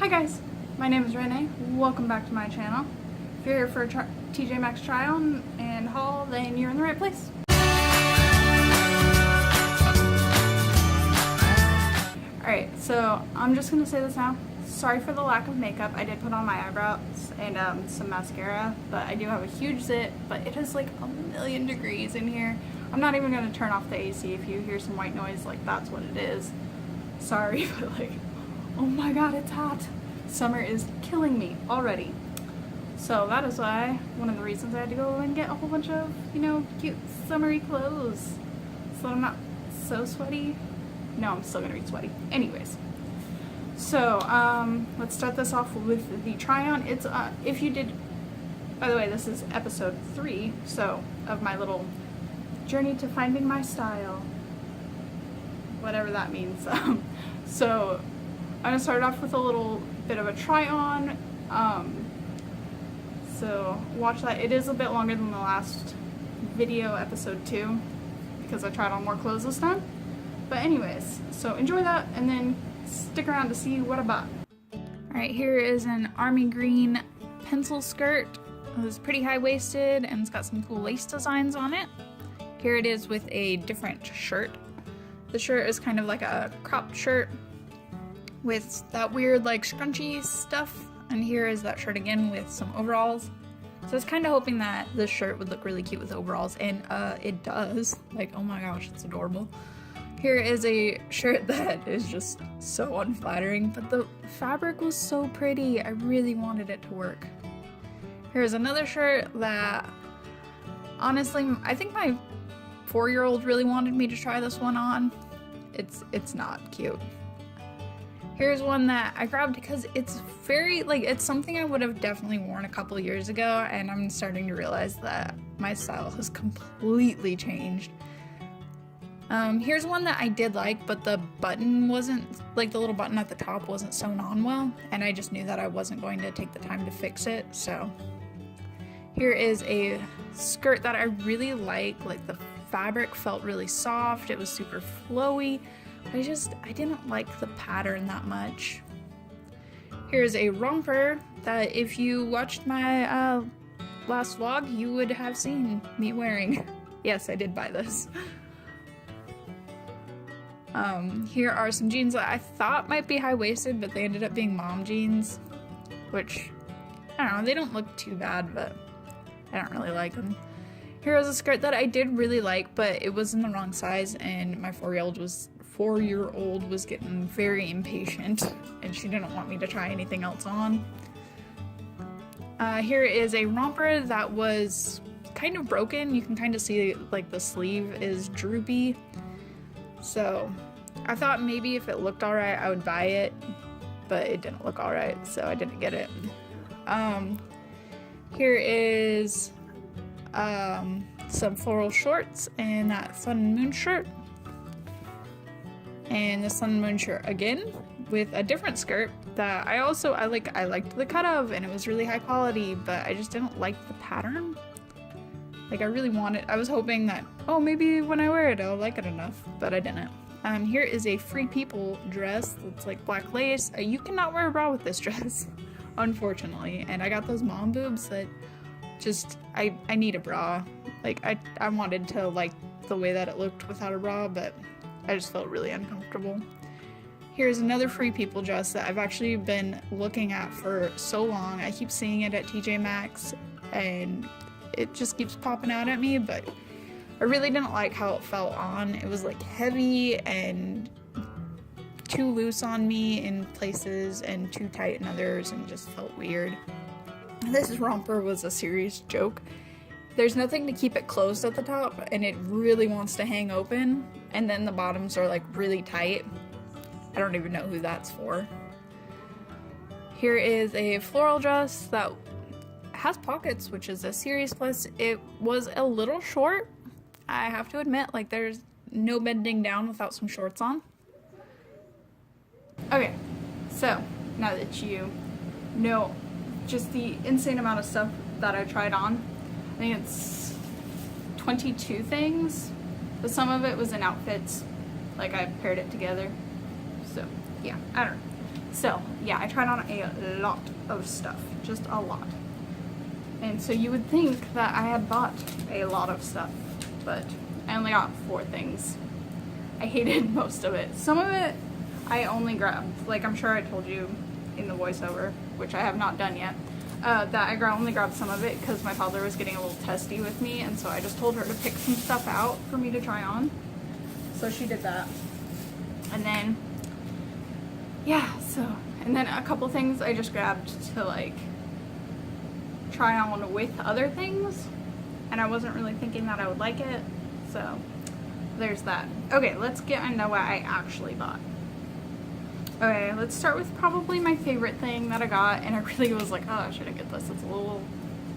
Hi guys, my name is Renee. Welcome back to my channel. If you're here for a TJ Maxx try on and haul, then you're in the right place. Alright, so I'm just going to say this now. Sorry for the lack of makeup. I did put on my eyebrows and some mascara, but I do have a huge zit, but it is like a million degrees in here. I'm not even going to turn off the AC. If you hear some white noise, like that's what it is. Sorry, but like, oh my god, it's hot. Summer is killing me already. So that is why, one of the reasons I had to go and get a whole bunch of, cute summery clothes. So I'm not so sweaty. No, I'm still gonna be sweaty. Anyways. So, let's start this off with the try on. It's, if you did, by the way, this is episode 3, so, of my little journey to finding my style. Whatever that means. So, I'm gonna start off with a little bit of a try on. So watch that. It is a bit longer than the last video, episode 2, because I tried on more clothes this time. But anyways, so enjoy that and then stick around to see what I bought. Alright, here is an army green pencil skirt. It's pretty high-waisted and it's got some cool lace designs on it. Here it is with a different shirt. The shirt is kind of like a cropped shirt with that weird like scrunchy stuff, and here is that shirt again with some overalls. So I was kind of hoping that this shirt would look really cute with overalls, and it does. Like, oh my gosh, it's adorable. Here is a shirt that is just so unflattering, but the fabric was so pretty. I really wanted it to work. Here's another shirt that, honestly, I think my 4-year-old really wanted me to try this one on. It's not cute. Here's one that I grabbed because it's very, it's something I would have definitely worn a couple years ago, and I'm starting to realize that my style has completely changed. Here's one that I did like, but the button wasn't, the little button at the top wasn't sewn on well, and I just knew that I wasn't going to take the time to fix it, so. Here is a skirt that I really like the fabric felt really soft, it was super flowy. I didn't like the pattern that much. Here's a romper that if you watched my last vlog, you would have seen me wearing. Yes, I did buy this. Here are some jeans that I thought might be high-waisted, but they ended up being mom jeans, which, I don't know, they don't look too bad, but I don't really like them. Here is a skirt that I did really like, but it was in the wrong size, and my 4-year-old was getting very impatient, and she didn't want me to try anything else on. Here is a romper that was kind of broken. You can kind of see the sleeve is droopy. So I thought maybe if it looked alright I would buy it, but it didn't look alright, so I didn't get it. Here is some floral shorts and that sun and moon shirt. And the sun and moon shirt again with a different skirt that I liked the cut of, and it was really high quality, but I just didn't like the pattern. I was hoping that, oh, maybe when I wear it I'll like it enough, but I didn't. Here is a Free People dress that's like black lace. You cannot wear a bra with this dress, unfortunately, and I got those mom boobs that just, I need a bra. I wanted to like the way that it looked without a bra, but I just felt really uncomfortable. Here's another Free People dress that I've actually been looking at for so long. I keep seeing it at TJ Maxx and it just keeps popping out at me, but I really didn't like how it felt on. It was heavy and too loose on me in places and too tight in others, and just felt weird. This romper was a serious joke. There's nothing to keep it closed at the top, and it really wants to hang open, and then the bottoms are really tight. I don't even know who that's for. Here is a floral dress that has pockets, which is a serious plus. It was a little short, I have to admit. There's no bending down without some shorts on. Okay, so now that you know just the insane amount of stuff that I tried on, I think it's 22 things, but some of it was in outfits, I paired it together, so yeah, I don't know. So yeah, I tried on a lot of stuff, just a lot. And so you would think that I had bought a lot of stuff, but I only got 4 things. I hated most of it. Some of it I only grabbed, like I'm sure I told you in the voiceover, which I have not done yet, that I only grabbed some of it because my toddler was getting a little testy with me, and so I just told her to pick some stuff out for me to try on. So she did that. And then, yeah, and then a couple things I just grabbed to like try on with other things, and I wasn't really thinking that I would like it, so there's that. Okay, let's get into what I actually bought. Okay, let's start with probably my favorite thing that I got, and I really was like, oh, should I get this? It's a little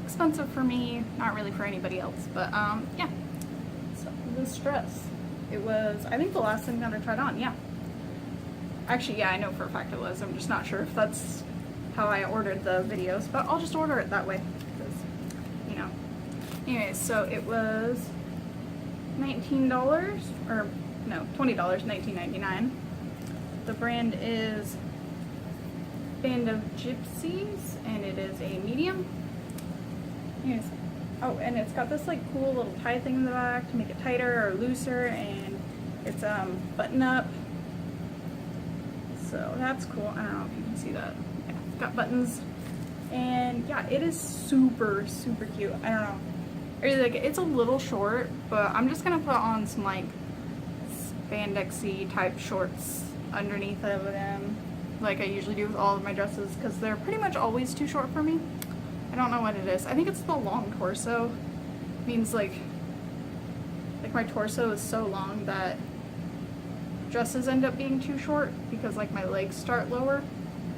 expensive for me, not really for anybody else, but yeah. So this dress, it was, I think, the last thing that I tried on, yeah. Actually, yeah, I know for a fact it was. I'm just not sure if that's how I ordered the videos, but I'll just order it that way, because, you know. Anyways, so it was $19, or no, $20, $19.99. The brand is Band of Gypsies, and it is a medium. Anyways, oh, and it's got this like cool little tie thing in the back to make it tighter or looser, and it's button up. So that's cool. I don't know if you can see that. Yeah, it's got buttons, and yeah, it is super, super cute. I don't know. I really like it. It's a little short, but I'm just gonna put on some like spandexy type shorts underneath of them, like I usually do with all of my dresses, because they're pretty much always too short for me. I don't know what it is. I think it's the long torso. It means like my torso is so long that dresses end up being too short because like my legs start lower.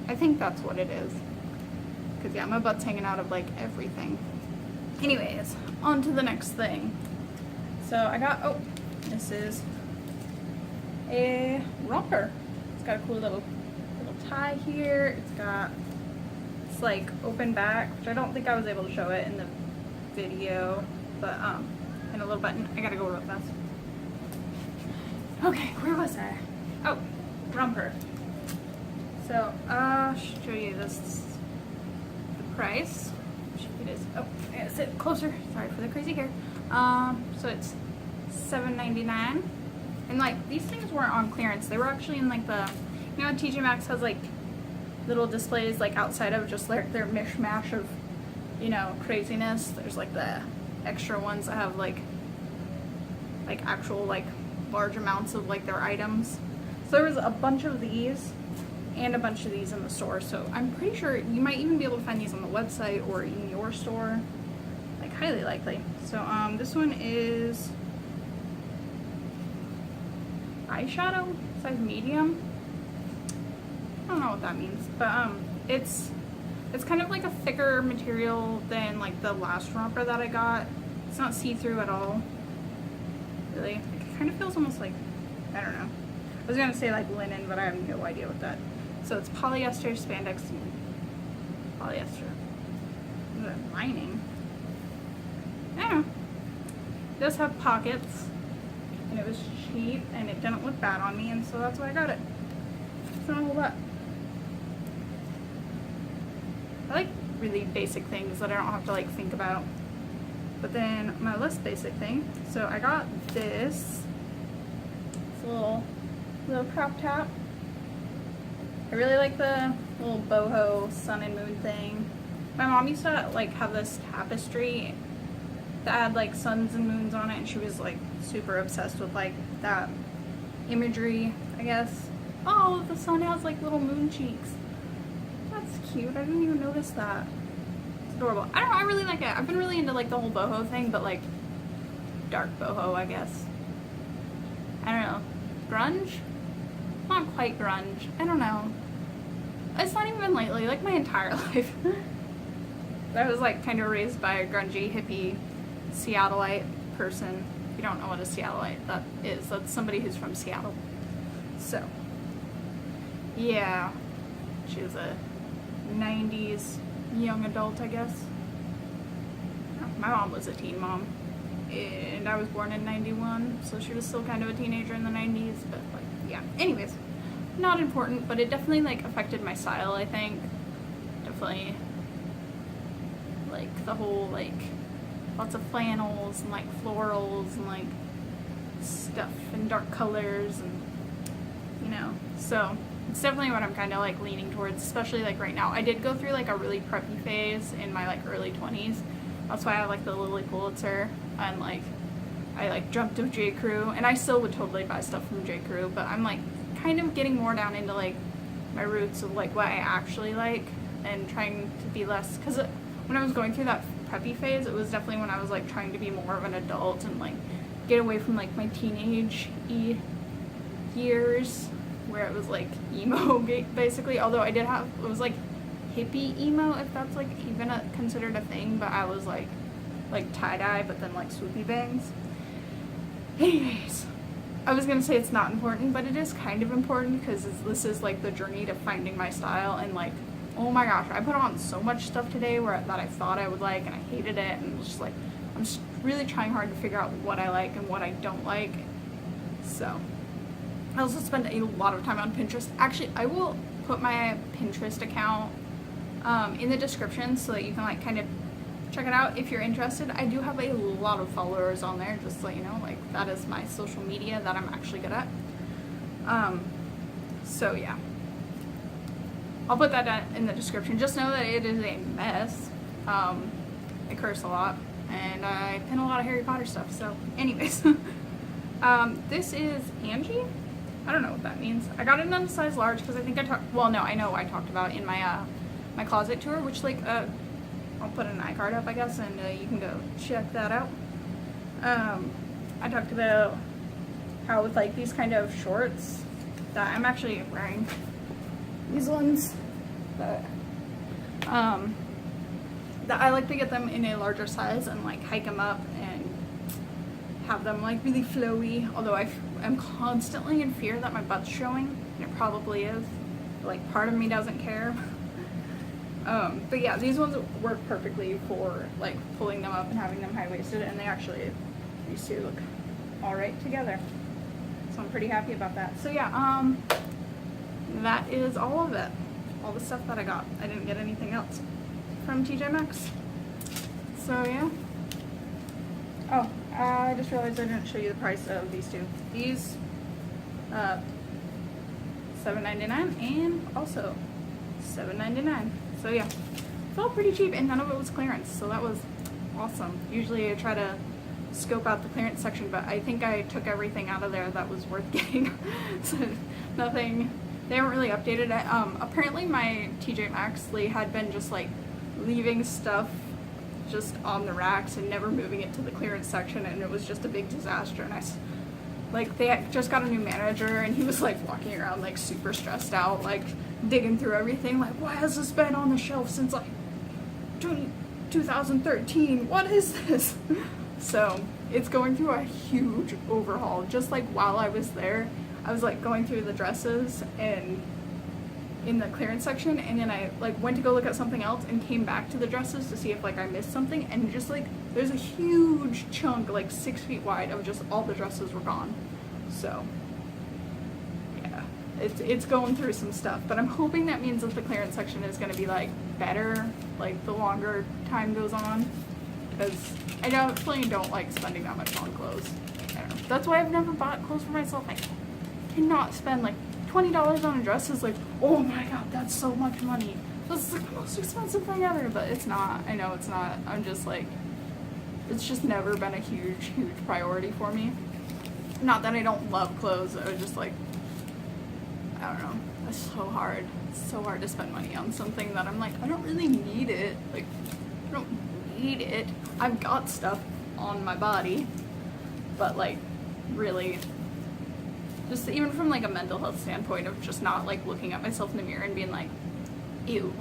I think that's what it is. Because yeah, my butt's hanging out of like everything. Anyways, on to the next thing. So I got, oh, this is a romper. It's got a cool little tie here. It's like open back, which I don't think I was able to show it in the video, but and a little button. I gotta go real fast. Okay, where was I? Oh, romper. So I'll show you this, the price. It is, oh, I gotta sit closer. Sorry for the crazy hair. So it's $7.99. And like these things weren't on clearance. They were actually in like the, you know, TJ Maxx has like little displays like outside of just like their mishmash of, you know, craziness. There's like the extra ones that have like actual like large amounts of like their items. So there was a bunch of these and a bunch of these in the store. So I'm pretty sure you might even be able to find these on the website or in your store, like highly likely. So this one is eyeshadow, size medium. I don't know what that means, but it's kind of like a thicker material than like the last romper that I got. It's not see-through at all, really. It kind of feels almost like, I don't know. I was gonna say like linen, but I have no idea what that. So it's polyester, spandex, polyester. Is it lining? I don't know. It does have pockets, and it was cheap, and it didn't look bad on me, and so that's why I got it. It's not a whole lot. I like really basic things that I don't have to like think about. But then my less basic thing, so I got this. It's a little crop top. I really like the little boho sun and moon thing. My mom used to like have this tapestry that had like suns and moons on it, and she was like super obsessed with like that imagery, I guess. Oh, the sun has like little moon cheeks. That's cute. I didn't even notice that. It's adorable. I don't know, I really like it. I've been really into like the whole boho thing, but like dark boho, I guess. I don't know. Grunge? Not quite grunge. I don't know. It's not even been lately, like my entire life. I was like kind of raised by a grungy, hippie, Seattleite person. If you don't know what a Seattleite that is, that's somebody who's from Seattle. So, yeah. She was a 90s young adult, I guess. My mom was a teen mom. And I was born in 91, so she was still kind of a teenager in the 90s, but like, yeah. Anyways, not important, but it definitely like affected my style, I think. Definitely like the whole like lots of flannels and like florals and like stuff in dark colors, and you know, so it's definitely what I'm kind of like leaning towards, especially like right now. I did go through like a really preppy phase in my like early 20s. That's why I have like the Lily Pulitzer, and like I like jumped to J. Crew, and I still would totally buy stuff from J. Crew, but I'm like kind of getting more down into like my roots of like what I actually like, and trying to be less, because when I was going through that preppy phase, it was definitely when I was like trying to be more of an adult and like get away from like my teenage years where it was like emo basically, although I did have, it was like hippie emo, if that's like even considered a thing, but I was like tie-dye but then like swoopy bangs. Anyways, I was gonna say it's not important, but it is kind of important, because this is like the journey to finding my style. And like, oh my gosh, I put on so much stuff today that I thought I would like, and I hated it, and it was just like, I'm just really trying hard to figure out what I like and what I don't like. So I also spend a lot of time on Pinterest. Actually, I will put my Pinterest account in the description so that you can like kind of check it out if you're interested. I do have a lot of followers on there, just so you know, like that is my social media that I'm actually good at. So yeah, I'll put that in the description. Just know that it is a mess. I curse a lot, and I pin a lot of Harry Potter stuff. So anyways, this is Angie. I don't know what that means. I got it in a size large because I think I know I talked about it in my my closet tour, which like I'll put an iCard up, I guess, and you can go check that out. I talked about how with like these kind of shorts that I'm actually wearing these ones, but that I like to get them in a larger size and like hike them up and have them like really flowy, although I'm constantly in fear that my butt's showing, and it probably is. Like, part of me doesn't care. But yeah, these ones work perfectly for like pulling them up and having them high-waisted, and they actually, these two look alright together. So I'm pretty happy about that. So yeah, that is all of it. All the stuff that I got. I didn't get anything else from TJ Maxx. So yeah. Oh, I just realized I didn't show you the price of these two. These, $7.99 and also $7.99. So yeah, felt pretty cheap, and none of it was clearance, so that was awesome. Usually I try to scope out the clearance section, but I think I took everything out of there that was worth getting. So nothing, they haven't really updated it. Apparently my TJ Maxx had been just like leaving stuff just on the racks and never moving it to the clearance section, and it was just a big disaster. And they had just got a new manager, and he was like walking around like super stressed out, like digging through everything, like, why has this been on the shelf since like 2013? What is this? So it's going through a huge overhaul. Just like while I was there, I was like going through the dresses and in the clearance section, and then I like went to go look at something else and came back to the dresses to see if like I missed something, and just like there's a huge chunk like 6 feet wide of just all the dresses were gone. So yeah, it's going through some stuff, but I'm hoping that means that the clearance section is going to be like better like the longer time goes on, because I definitely don't like spending that much on clothes. I don't know. That's why I've never bought clothes for myself. I cannot spend like $20 on a dress. Is like, oh my god, that's so much money. That's like the most expensive thing ever, but it's not. I know it's not. I'm just like, it's just never been a huge priority for me. Not that I don't love clothes, I was just like, I don't know, it's so hard. It's so hard to spend money on something that I'm like, I don't really need it. Like, I don't need it. I've got stuff on my body, but like, really, just even from like a mental health standpoint of just not like looking at myself in the mirror and being like, ew.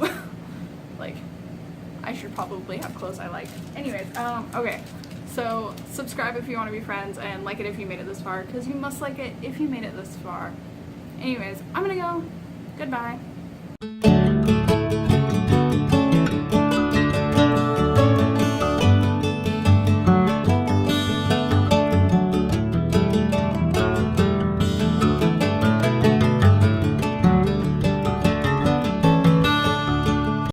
Like, I should probably have clothes I like. Anyways, okay. So subscribe if you want to be friends, and like it if you made it this far, because you must like it if you made it this far. Anyways, I'm gonna go. Goodbye.